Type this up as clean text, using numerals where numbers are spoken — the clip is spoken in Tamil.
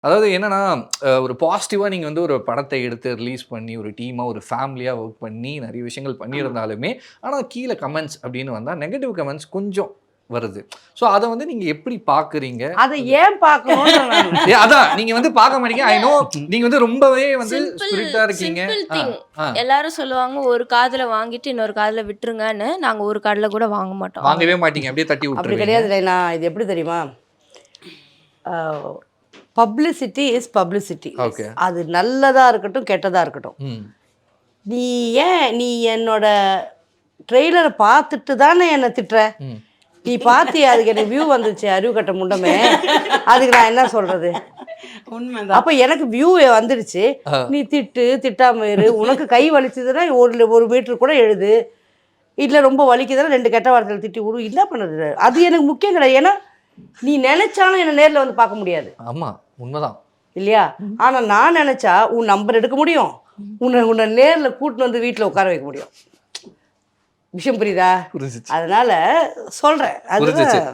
அதாவது என்னன்னா, ஒரு பாசிட்டிவா நீங்க வந்து ஒரு படத்த எடுத்து ரிலீஸ் பண்ணி, ஒரு டீமா, ஒரு ஃபேமிலியா ஒர்க் பண்ணி நெறைய விஷயங்கள் பண்ணியிருந்தாலுமே, ஆனா கீழ கமெண்ட்ஸ் அப்படின்னு வந்தா நெகட்டிவ் கமெண்ட்ஸ் கொஞ்சம் வருது. ஸோ அத வந்து நீங்க எப்படி பார்க்குறீங்க? அத ஏன் பார்க்கணும்ன்ற நானு. அதான் நீங்க வந்து பார்க்க மாட்டீங்க. ஐ நோ நீங்க வந்து ரொம்பவே வந்து சிம்பிள் ஸ்பிரிட்டா இருக்கீங்க. சிம்பிள் ஆ, திங். ஆ. எல்லாரும் சொல்லுவாங்க, ஒரு காதுல வாங்கிட்டு இன்னொரு காதுல விட்டுருங்கன்னு. நாங்க ஒரு காதுல கூட வாங்க மாட்டோம். வாங்கவே மாட்டீங்க. அப்படியே தட்டி அப்படி விட்டுருவீங்க. கிடையாது லைனா. இது எப்படி தெரியுமா? Publicity is publicity. ஓகே. அது நல்லதா இருக்கட்டும், கெட்டதா இருக்கட்டும். ம். நீ நீ என்னோட ட்ரெய்லர பார்த்துட்டு தானே என்ன திட்டுற? ம். நீ பார்த்தியா? அதுக்கு எனக்கு வியூ வந்துச்சு, அறிவு கட்ட முண்டமே. அதுக்கு நான் என்ன சொல்றது? உண்மைதான். அப்ப எனக்கு வியூ வந்துடுச்சு. நீ திட்டு, திட்டாம இரு. உனக்கு கை வலிச்சதுன்னா ஒரு மீட்டர் கூட எழுது. இல்ல ரொம்ப வலிக்குதுன்னா 2 கெட்ட வார்த்தையில திட்டி விடு. என்ன பண்ணுறது? அது எனக்கு முக்கியம் கிடையாது. ஏன்னா நீ நினைச்சாலும் என்ன நேர்ல வந்து பார்க்க முடியாது. ஆமா, உண்மதான். இல்லையா? ஆனா நான் நினைச்சா உன் நம்பர் எடுக்க முடியும். உன்னை நேர்ல கூட்டின்னு வந்து வீட்டில் உட்கார வைக்க முடியும். விஷயம் புரியுதா? புரிஞ்சிச்சு. அதனால சொல்றேன். புரிஞ்சிச்சு. அதுதான்